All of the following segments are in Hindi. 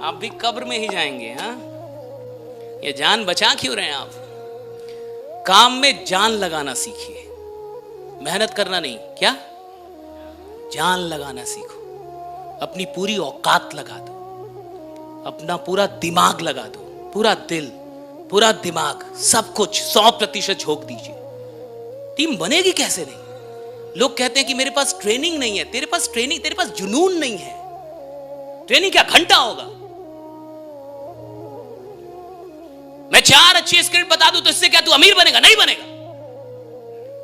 आप भी कब्र में ही जाएंगे। हाँ, ये जान बचा क्यों रहे हैं आप? काम में जान लगाना सीखिए, मेहनत करना नहीं। क्या? जान लगाना सीखो। अपनी पूरी औकात लगा दो, अपना पूरा दिमाग लगा दो, पूरा दिल, पूरा दिमाग, सब कुछ 100% झोंक दीजिए। टीम बनेगी कैसे नहीं? लोग कहते हैं कि मेरे पास ट्रेनिंग नहीं है। तेरे पास ट्रेनिंग, तेरे पास जुनून नहीं है। ट्रेनिंग क्या घंटा होगा? मैं 4 अच्छी स्क्रिप्ट बता दूं तो इससे क्या तू अमीर बनेगा? नहीं बनेगा।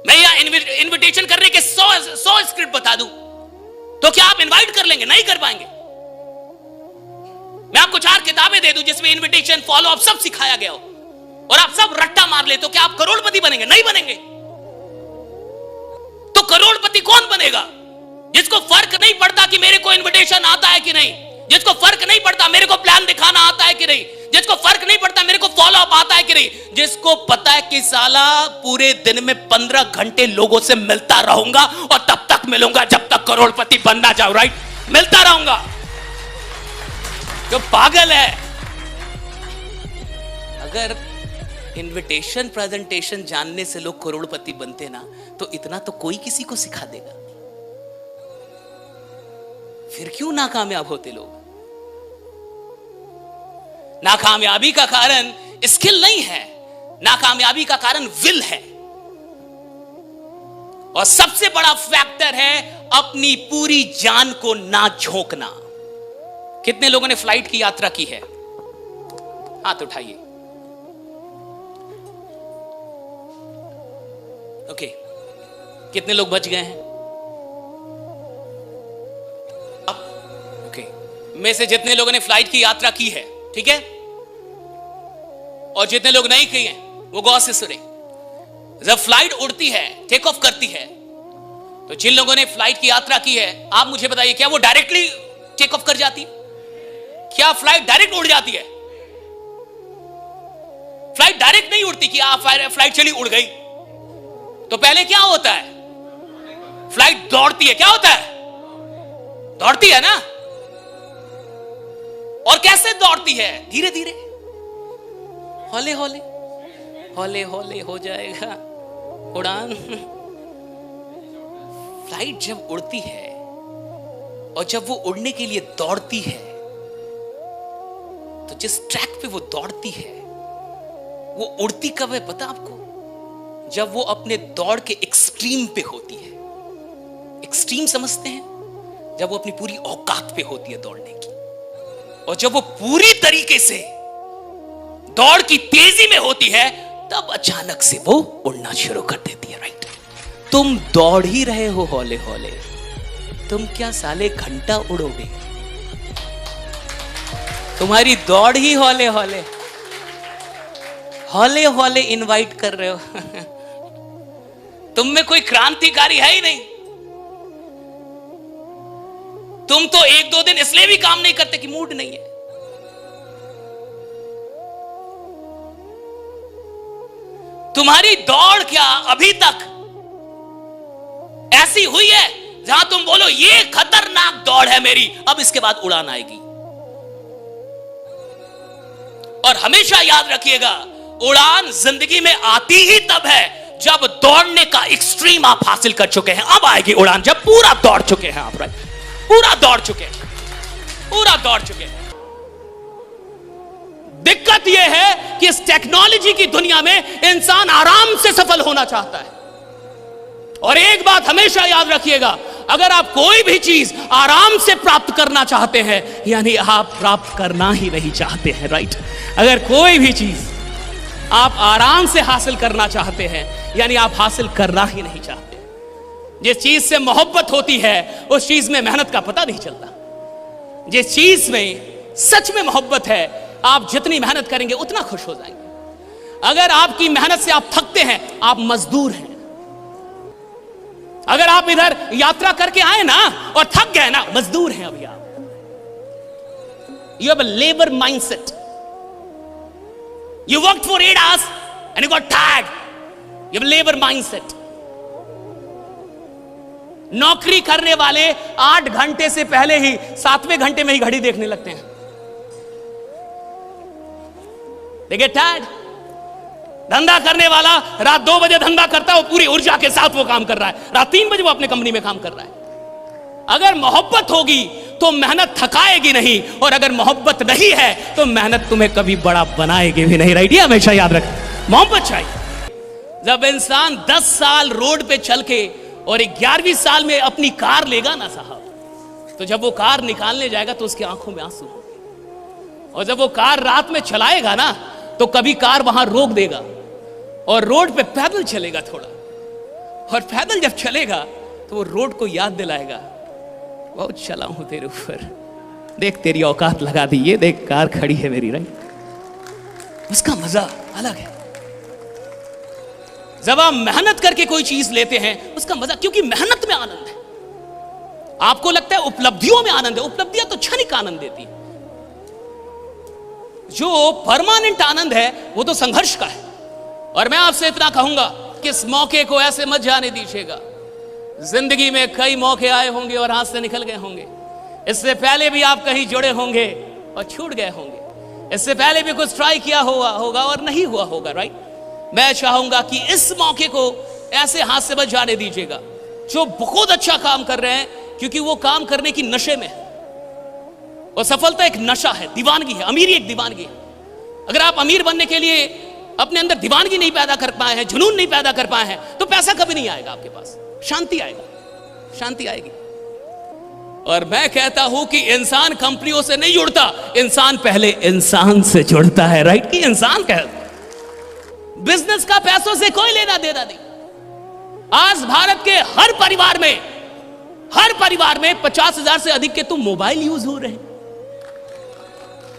मैं यहां इनविटेशन करने के 100 स्क्रिप्ट बता दूं तो क्या आप इनवाइट कर लेंगे? नहीं कर पाएंगे। मैं आपको 4 किताबें दे दूं जिसमें इनविटेशन, फॉलो अप सब सिखाया गया हो और आप सब रट्टा मार ले तो क्या आप करोड़पति बनेंगे? नहीं बनेंगे। तो करोड़पति कौन बनेगा? जिसको फर्क नहीं पड़ता कि मेरे को इनविटेशन आता है कि नहीं, जिसको फर्क नहीं पड़ता मेरे को प्लान दिखाना आता है कि नहीं, जिसको फर्क नहीं पड़ता मेरे को फॉलो अप आता है कि नहीं, जिसको पता है कि साला पूरे दिन में 15 घंटे लोगों से मिलता रहूंगा और तब तक मिलूंगा जब तक करोड़पति बनना चाहूं। राइट? मिलता रहूंगा। जो पागल है। अगर इनविटेशन प्रेजेंटेशन जानने से लोग करोड़पति बनते ना, तो इतना तो कोई किसी को सिखा देगा। फिर क्यों नाकामयाब होते लोग? नाकामयाबी का कारण स्किल नहीं है, नाकामयाबी का कारण विल है। और सबसे बड़ा फैक्टर है अपनी पूरी जान को ना झोंकना। कितने लोगों ने फ्लाइट की यात्रा की है? हाथ उठाइए। ओके, कितने लोग बच गए हैं? ओके, में से जितने लोगों ने फ्लाइट की यात्रा की है, ठीक है, और जितने लोग नहीं किए हैं वो गौर से सुने। जब फ्लाइट उड़ती है, टेक ऑफ करती है, तो जिन लोगों ने फ्लाइट की यात्रा की है, आप मुझे बताइए, क्या वो डायरेक्टली टेक ऑफ कर जाती है? क्या फ्लाइट डायरेक्ट उड़ जाती है? फ्लाइट डायरेक्ट नहीं उड़ती कि आप फ्लाइट चली उड़ गई। तो पहले क्या होता है? फ्लाइट दौड़ती है। क्या होता है? दौड़ती है ना। और कैसे दौड़ती है? धीरे धीरे, हौले हौले, हौले हौले हो जाएगा उड़ान। फ्लाइट जब उड़ती है और जब वो उड़ने के लिए दौड़ती है, तो जिस ट्रैक पे वो दौड़ती है, वो उड़ती कब है पता आपको? जब वो अपने दौड़ के एक्सट्रीम पे होती है। एक्सट्रीम समझते हैं? जब वो अपनी पूरी औकात पे होती है दौड़ने की, और जब वो पूरी तरीके से दौड़ की तेजी में होती है, तब अचानक से वो उड़ना शुरू कर देती है। राइट? तुम दौड़ ही रहे हो हौले हौले, तुम क्या साले घंटा उड़ोगे? तुम्हारी दौड़ ही हौले हौले, हौले हौले इनवाइट कर रहे हो। तुम में कोई क्रांतिकारी है ही नहीं। तुम तो 1-2 दिन इसलिए भी काम नहीं करते कि मूड नहीं है। तुम्हारी दौड़ क्या अभी तक ऐसी हुई है जहां तुम बोलो ये खतरनाक दौड़ है मेरी, अब इसके बाद उड़ान आएगी। और हमेशा याद रखिएगा, उड़ान जिंदगी में आती ही तब है जब दौड़ने का एक्सट्रीम आप हासिल कर चुके हैं। अब आएगी उड़ान जब पूरा दौड़ चुके हैं आप। राइट? पूरा दौड़ चुके हैं, पूरा दौड़ चुके हैं। दिक्कत यह है कि इस टेक्नोलॉजी की दुनिया में इंसान आराम से सफल होना चाहता है। और एक बात हमेशा याद रखिएगा, अगर आप कोई भी चीज आराम से प्राप्त करना चाहते हैं, यानी आप प्राप्त करना ही नहीं चाहते हैं। राइट? अगर कोई भी चीज आप आराम से हासिल करना चाहते हैं, यानी आप हासिल करना ही नहीं चाहते। जिस चीज से मोहब्बत होती है उस चीज में मेहनत का पता नहीं चलता। जिस चीज में सच में मोहब्बत है, आप जितनी मेहनत करेंगे उतना खुश हो जाएंगे। अगर आपकी मेहनत से आप थकते हैं, आप मजदूर हैं। अगर आप इधर यात्रा करके आए ना और थक गए ना, मजदूर हैं अभी आप। You have a labour mindset. You worked for 8 hours and you got tired. You have a labor mindset. नौकरी करने वाले 8 घंटे से पहले ही 7वें घंटे में ही घड़ी देखने लगते हैं। They get tired. धंधा करने वाला रात 2 बजे धंधा करता है, वो पूरी ऊर्जा के साथ वो काम कर रहा है, रात 3 बजे वो अपने कंपनी में काम कर रहा है। अगर मोहब्बत होगी तो मेहनत थकाएगी नहीं, और अगर मोहब्बत नहीं है तो मेहनत तुम्हें कभी बड़ा बनाएगी भी नहीं। राइट, ये हमेशा याद रख, मोहब्बत चाहिए। जब इंसान 10 साल रोड पे चल के और 11वीं साल में अपनी कार लेगा ना साहब, तो जब वो कार निकालने जाएगा तो उसकी आंखों में आंसू होंगे। और जब वो कार रात में चलाएगा ना, तो कभी कार वहां रोक देगा और रोड पे पैदल चलेगा थोड़ा, और पैदल जब चलेगा तो वो रोड को याद दिलाएगा, बहुत चला हूं तेरे ऊपर, देख तेरी औकात लगा दी, ये देख कार खड़ी है मेरी। राइट, उसका मजा अलग है। जब आप मेहनत करके कोई चीज लेते हैं उसका मजा, क्योंकि मेहनत में आनंद है। आपको लगता है उपलब्धियों में आनंद है, उपलब्धियां तो क्षणिक आनंद देती है। जो परमानेंट आनंद है वो तो संघर्ष का है। और मैं आपसे इतना कहूंगा कि इस मौके को ऐसे मत जाने दीजिएगा। जिंदगी में कई मौके आए होंगे और हाथ से निकल गए होंगे। इससे पहले भी आप कहीं जुड़े होंगे और छूट गए होंगे। इससे पहले भी कुछ ट्राई किया होगा और नहीं हुआ होगा। राइट, मैं चाहूंगा कि इस मौके को ऐसे हाथ से मत जाने दीजिएगा। जो बहुत अच्छा काम कर रहे हैं, क्योंकि वो काम करने की नशे में है, और सफलता एक नशा है, दीवानगी है, अमीरी एक दीवानगी है। अगर आप अमीर बनने के लिए अपने अंदर दीवानगी नहीं पैदा कर पाए हैं, जुनून नहीं पैदा कर पाए हैं, तो पैसा कभी नहीं आएगा आपके पास, शांति आएगा, शांति आएगी। और मैं कहता हूं कि इंसान कंपनियों से नहीं जुड़ता, इंसान पहले इंसान से जुड़ता है। राइट, कि इंसान कह, बिजनेस का पैसों से कोई लेना देना नहीं। आज भारत के हर परिवार में 50,000 से अधिक के तो मोबाइल यूज हो रहे हैं।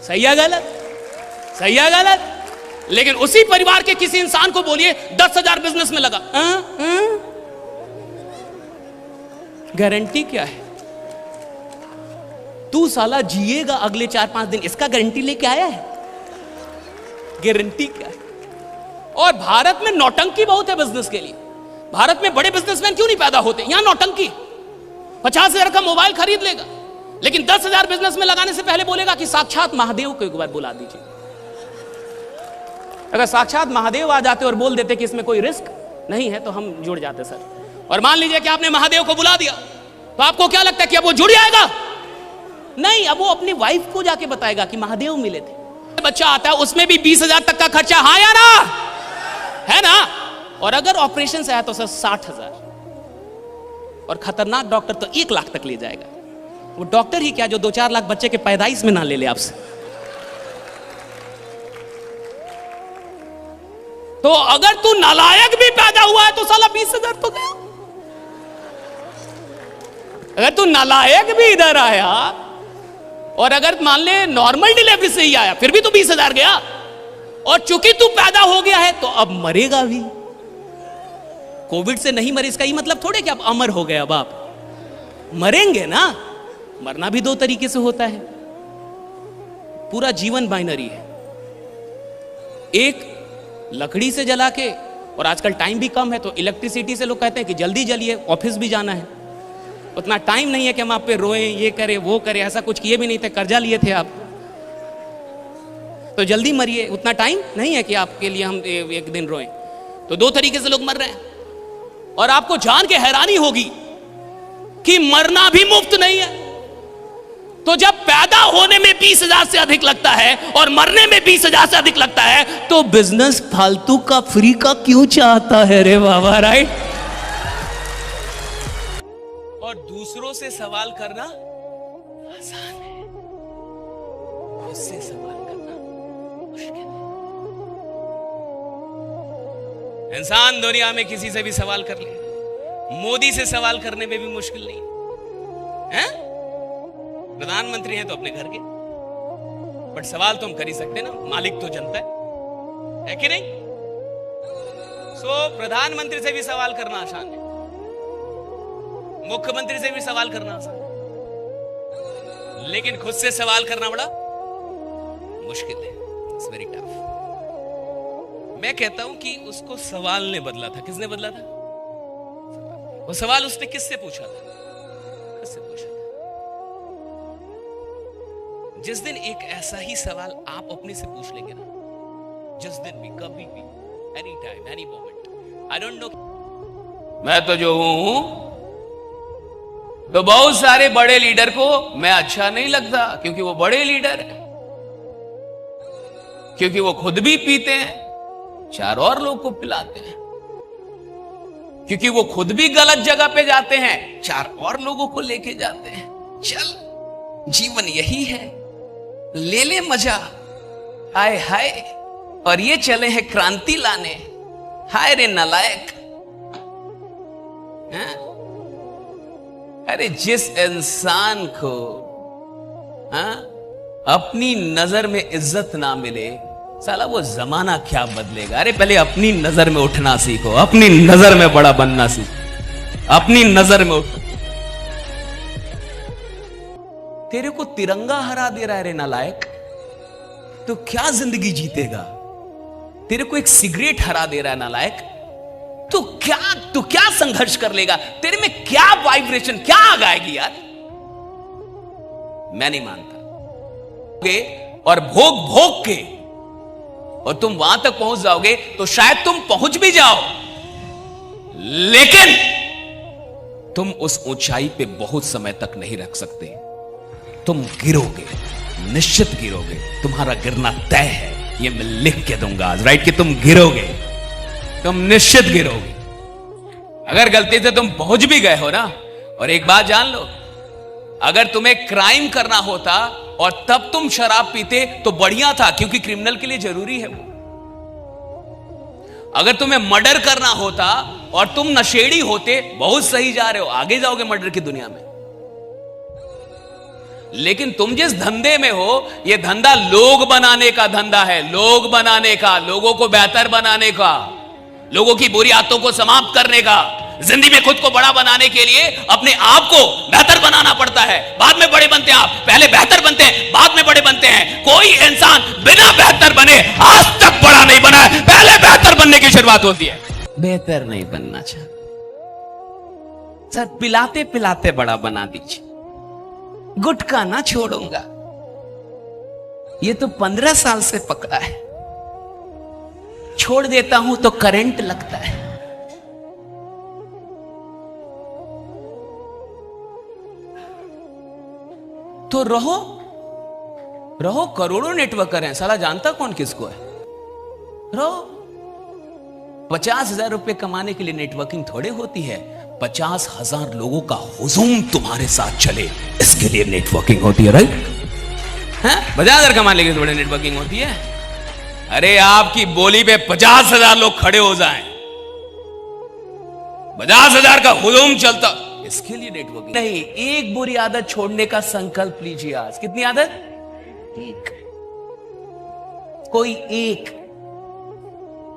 सही है गलत? सही है गलत? लेकिन उसी परिवार के किसी इंसान को बोलिए 10,000 बिजनेस में लगा, गारंटी क्या है? तू साला जिएगा अगले 4-5 दिन, इसका गारंटी लेके आया है? गारंटी क्या है? और भारत में नौटंकी बहुत है बिजनेस के लिए। भारत में बड़े बिजनेसमैन क्यों नहीं पैदा होते? यहां नौटंकी। 50,000 का मोबाइल खरीद लेगा, लेकिन 10,000 बिजनेस में लगाने से पहले बोलेगा कि साक्षात महादेव को एक बार बुला दीजिए। अगर साक्षात महादेव आ जाते और बोल देते कि इसमें कोई रिस्क नहीं है, तो हम जुड़ जाते सर। और मान लीजिए कि आपने महादेव को बुला दिया, तो आपको क्या लगता है कि अब वो जुड़ जाएगा? नहीं, अब वो अपनी वाइफ को जाके बताएगा कि महादेव मिले थे। बच्चा आता है, उसमें भी 20,000 तक का खर्चा, हाँ या ना? है ना? और अगर ऑपरेशन से आया तो सर 60,000, और खतरनाक डॉक्टर तो 1 लाख तक ले जाएगा। वो डॉक्टर ही क्या, जो 2-4 लाख बच्चे के पैदाइश में ना ले ले आपसे। तो अगर तू नालायक भी पैदा हुआ है तो साला 20,000 तो गया। अगर तू नालायक भी इधर आया, और अगर मान ले नॉर्मल डिलीवरी से ही आया, फिर भी तो 20,000 गया। और चूंकि तू पैदा हो गया है तो अब मरेगा भी। कोविड से नहीं मरे इसका ही मतलब थोड़े कि अब अमर हो गए, अब आप मरेंगे ना। मरना भी 2 तरीके से होता है। पूरा जीवन बाइनरी है। एक लकड़ी से जला के, और आजकल टाइम भी कम है तो इलेक्ट्रिसिटी से लोग कहते हैं कि जल्दी जलिए, ऑफिस भी जाना है। उतना टाइम नहीं है कि हम आप पे रोएं, ये करें वो करें। ऐसा कुछ किए भी नहीं थे, कर्जा लिए थे आप, तो जल्दी मरिए। उतना टाइम नहीं है कि आपके लिए हम एक दिन रोएं। तो 2 तरीके से लोग मर रहे हैं। और आपको जान के हैरानी होगी कि मरना भी मुफ्त नहीं है। तो जब पैदा होने में 20,000 से अधिक लगता है और मरने में 20,000 से अधिक लगता है, तो बिजनेस फालतू का, फ्री का क्यों चाहता है रे बाबा? राइट। और दूसरों से सवाल करना आसान है, उससे सवाल करना मुश्किल है। इंसान दुनिया में किसी से भी सवाल कर ले, मोदी से सवाल करने में भी मुश्किल नहीं है। प्रधानमंत्री हैं तो अपने घर के, बट सवाल तो हम कर ही सकते ना, मालिक तो जनता है कि नहीं? सो प्रधानमंत्री से भी सवाल करना आसान है, मुख्यमंत्री से भी सवाल करना आसान है, लेकिन खुद से सवाल करना बड़ा मुश्किल है। It's very tough. मैं कहता हूं कि उसको सवाल ने बदला था। किसने बदला था? वो सवाल उसने किससे पूछा था? किससे पूछा था? जिस दिन एक ऐसा ही सवाल आप अपने से पूछ लेंगे ना, जिस दिन भी, कभी भी, any time, any moment. I don't know, मैं तो जो हूं, तो बहुत सारे बड़े लीडर को मैं अच्छा नहीं लगता, क्योंकि वो बड़े लीडर है, क्योंकि वो खुद भी पीते हैं, 4 और लोग को पिलाते हैं, क्योंकि वो खुद भी गलत जगह पे जाते हैं, 4 और लोगों को लेके जाते हैं। चल, जीवन यही है, ले ले मजा, हाय हाय, और ये चले हैं क्रांति लाने, हाय रे नालायक। अरे जिस इंसान को अपनी नजर में इज्जत ना मिले, साला वो जमाना क्या बदलेगा। अरे पहले अपनी नजर में उठना सीखो, अपनी नजर में बड़ा बनना सीखो, अपनी नजर में उठो। तेरे को तिरंगा हरा दे रहा है रे नालायक, तो क्या जिंदगी जीतेगा। तेरे को एक सिगरेट हरा दे रहा है नालायक, तो क्या संघर्ष कर लेगा। तेरे में क्या वाइब्रेशन, क्या आग आएगी यार। मैं नहीं मानता। और भोग भोग के और तुम वहां तक पहुंच जाओगे तो शायद तुम पहुंच भी जाओ, लेकिन तुम उस ऊंचाई पे बहुत समय तक नहीं रख सकते। तुम गिरोगे, निश्चित गिरोगे, तुम्हारा गिरना तय है, ये मैं लिख के दूंगा आज, राइट, कि तुम गिरोगे, तुम निश्चित गिरोगे। अगर गलती से तुम पहुंच भी गए हो ना, और एक बात जान लो, अगर तुम्हें क्राइम करना होता और तब तुम शराब पीते तो बढ़िया था, क्योंकि क्रिमिनल के लिए जरूरी है वो। अगर तुम्हें मर्डर करना होता और तुम नशेड़ी होते, बहुत सही जा रहे हो, आगे जाओगे मर्डर की दुनिया में। लेकिन तुम जिस धंधे में हो, यह धंधा लोग बनाने का धंधा है, लोग बनाने का, लोगों को बेहतर बनाने का, लोगों की बुरी आदतों को समाप्त करने का। जिंदगी में खुद को बड़ा बनाने के लिए अपने आप को बेहतर बनाना पड़ता है, बाद में बड़े बनते हैं आप। पहले बेहतर बनते हैं, बाद में बड़े बनते हैं। कोई इंसान बिना बेहतर बने आज तक बड़ा नहीं बना है, पहले बेहतर बनने की शुरुआत होती है। बेहतर नहीं बनना चाहता सर, पिलाते पिलाते बड़ा बना दीजिए, गुटखा ना छोड़ूंगा, ये तो 15 साल से पकड़ा है, छोड़ देता हूं तो करंट लगता है। तो रहो रहो, करोड़ों नेटवर्कर हैं, साला जानता कौन किसको है। रहो, 50,000 रुपए कमाने के लिए नेटवर्किंग थोड़े होती है, 50,000 लोगों का हुजूम तुम्हारे साथ चले, इसके लिए नेटवर्किंग होती है, राइट। 50,000 कमाने के लिए थोड़े नेटवर्किंग होती है। अरे आपकी बोली पे 50,000 लोग खड़े हो जाएं, 50,000 का हुजूम चलता, इसके लिए नेटवर्किंग नहीं। एक बुरी आदत छोड़ने का संकल्प लीजिए आज। कितनी आदत? एक। कोई एक,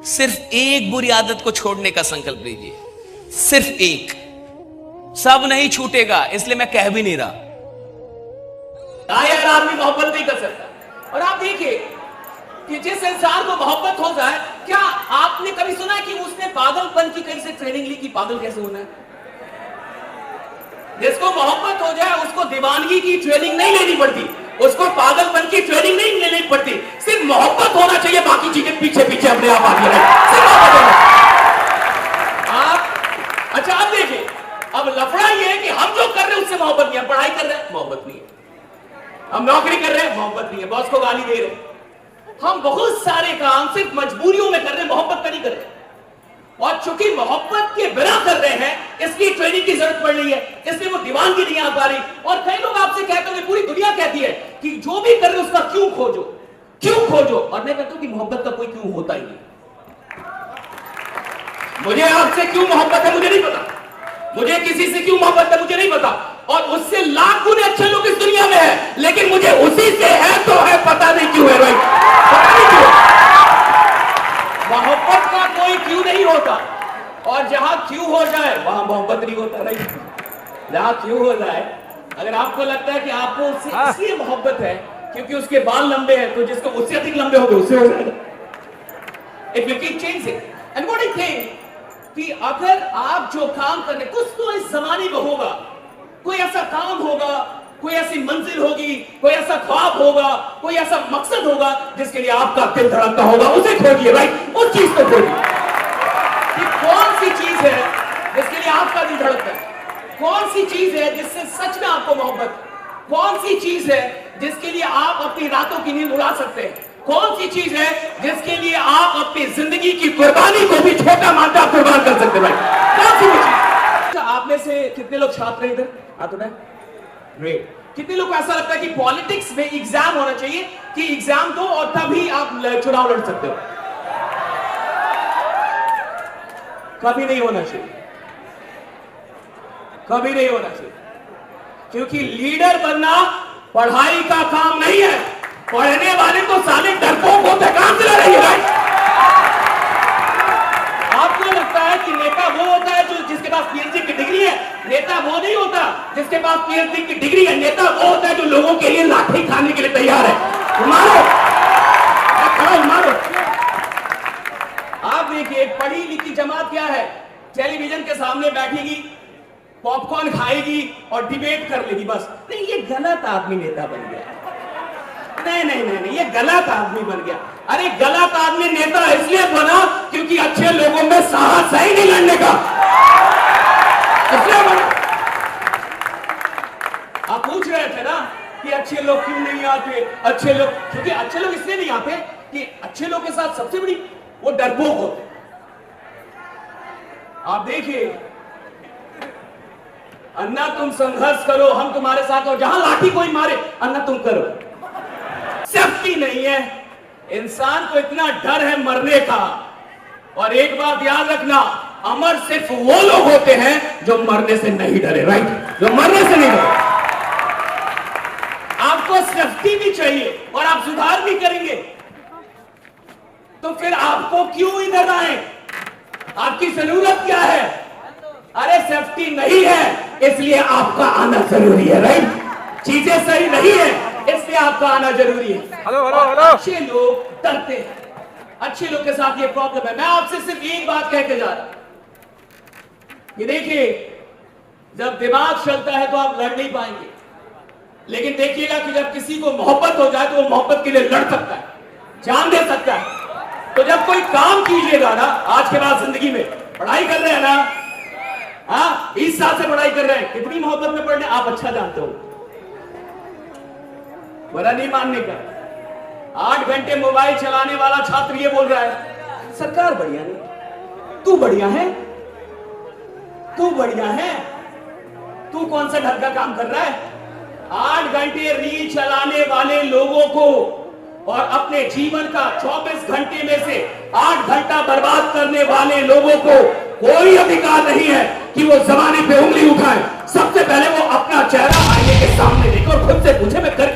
सिर्फ एक बुरी आदत को छोड़ने का संकल्प लीजिए, सिर्फ एक। सब नहीं छूटेगा, इसलिए मैं कह भी नहीं रहा। यार आदमी मोहब्बत नहीं कर सकता। और आप देखिए कि जिस इंसान को मोहब्बत हो जाए, क्या आपने कभी सुना कि उसने पागलपन की कहीं से ट्रेनिंग ली कि पागल कैसे होना है? जिसको मोहब्बत हो जाए उसको दीवानगी की ट्रेनिंग नहीं लेनी पड़ती, उसको पागलपन की ट्रेनिंग नहीं लेनी पड़ती, सिर्फ मोहब्बत होना चाहिए, बाकी चीजें पीछे पीछे अपने आप आती है। आप अच्छा आप देखिए, अब लफड़ा ये है कि हम जो कर रहे हैं उससे मोहब्बत नहीं है, पढ़ाई कर रहे हैं मोहब्बत नहीं है, हम नौकरी कर रहे हैं मोहब्बत नहीं है, बॉस को गाली दे रहे हैं, हम बहुत सारे काम सिर्फ मजबूरियों में कर रहे हैं, मोहब्बत का नहीं कर रहे। और चूंकि मोहब्बत के बिना कर रहे हैं, इसलिए ट्रेनिंग की जरूरत पड़ रही है, इसलिए वो दीवानगी नहीं आ पा रही। और कई लोग आपसे कहते हैं, पूरी दुनिया कहती है कि जो भी कर रहे हो उसका क्यों खोजो, क्यों खोजो। और मैं कहता हूं कि मोहब्बत का कोई क्यों होता ही नहीं। मुझे आपसे क्यों मोहब्बत है मुझे नहीं पता, मुझे किसी से क्यों मोहब्बत है मुझे नहीं पता, और उससे लाख गुने अच्छे लोग इस दुनिया में है, लेकिन मुझे उसी से है तो है, पता नहीं क्यों है भाई, पता नहीं क्यों। मोहब्बत का कोई क्यों नहीं होता, और जहां क्यों हो जाए वहां मोहब्बत नहीं होता। नहीं, जहां क्यों हो जाए, अगर आपको लगता है कि आपको उससे इसलिए मोहब्बत है क्योंकि उसके बाल लंबे हैं, तो जिसको उससे अधिक लंबे होंगे उससे हो जाएगा। It will keep changing. And what I think कि अगर आप जो काम करने, कुछ तो इस जमाने में होगा, कोई ऐसा काम होगा, कोई ऐसी मंजिल होगी, कोई ऐसा ख्वाब होगा, कोई ऐसा मकसद होगा जिसके लिए आपका दिल धड़कता होगा, उसे खोजिए भाई, उस चीज को खोजिए। कि कौन सी चीज है जिसके लिए आपका दिल धड़कता है? कौन सी चीज है जिससे सच में आपको मोहब्बत? कौन सी चीज है जिसके लिए आप अपनी रातों की नींद उड़ा सकते हैं? कौन सी चीज है जिसके लिए आप अपनी जिंदगी की कुर्बानी को भी छोटा मानकर कुर्बान कर सकते हैं भाई? कौन सी चीज? आप में से कितने लोग छात्र हैं इधर? हाथ उठाएं। ग्रेट। कितने लोग को ऐसा लगता है कि पॉलिटिक्स में एग्जाम होना चाहिए कि एग्जाम दो और तभी आप चुनाव लड़ सकते हो? कभी नहीं होना चाहिए, कभी नहीं होना चाहिए, क्योंकि लीडर बनना पढ़ाई का काम नहीं है। पढ़ने वाले तो साले डरपोक होते, काम चला रही है। आपको लगता है कि नेता वो होता है जो जिसके पास पीएचडी की डिग्री है? नेता वो नहीं होता जिसके पास पीएचडी की डिग्री है। नेता वो होता है जो लोगों के लिए लाठी खाने के लिए तैयार है। मारो, मारो। आप देखिए, पढ़ी लिखी जमात क्या है? टेलीविजन के सामने बैठेगी, पॉपकॉर्न खाएगी और डिबेट कर लेगी बस। नहीं, ये गलत आदमी नेता बन गया। नहीं नहीं नहीं नहीं, ये गलत आदमी बन गया। अरे गलत आदमी नेता इसलिए बना क्योंकि अच्छे लोगों में साहस है ही नहीं लड़ने का, इसलिए बना। आप पूछ रहे थे ना कि अच्छे लोग क्यों नहीं आते? अच्छे लोग, क्योंकि अच्छे लोग इसलिए नहीं आते कि अच्छे लोग के साथ सबसे बड़ी वो डरपोक होते। आप देखिए, अन्ना तुम संघर्ष करो, हम तुम्हारे साथ, और जहां लाठी कोई मारे अन्ना तुम करो। सेफ्टी नहीं है। इंसान को इतना डर है मरने का। और एक बात याद रखना, अमर सिर्फ वो लोग होते हैं जो मरने से नहीं डरे, राइट? जो मरने से नहीं डरे। आपको सेफ्टी भी चाहिए और आप सुधार भी करेंगे, तो फिर आपको क्यों इधर आए? आपकी जरूरत क्या है? अरे सेफ्टी नहीं है इसलिए आपका आना जरूरी है, राइट? चीजें सही नहीं है इसलिए आपका आना जरूरी है। Hello hello hello. अच्छे लोग डरते हैं, अच्छे लोग के साथ ये प्रॉब्लम है। मैं आपसे सिर्फ एक बात कह के जा रहा हूं, ये देखिए, जब दिमाग चलता है तो आप लड़ नहीं पाएंगे, लेकिन देखिएगा कि जब किसी को मोहब्बत हो जाए तो वो मोहब्बत के लिए लड़ सकता है, जान दे सकता है। तो जब कोई काम कीजिएगा ना, आज के बाद जिंदगी में पढ़ाई कर रहे हैं ना, हाँ 20 साल से पढ़ाई कर रहे हैं, कितनी मोहब्बत में पढ़ने आप अच्छा जानते हो, बड़ा नहीं मानने का। 8 घंटे मोबाइल चलाने वाला छात्र ये बोल रहा है सरकार बढ़िया नहीं, तू बढ़िया है, तू बढ़िया है, तू कौन सा ढंग का काम कर रहा है? 8 घंटे रील चलाने वाले लोगों को और अपने जीवन का 24 घंटे में से 8 घंटा बर्बाद करने वाले लोगों को कोई अधिकार नहीं है कि वो जमाने पे उंगली उठाए। सबसे पहले वो अपना चेहरा आईने के सामने देखे और खुद से पूछे मैं कर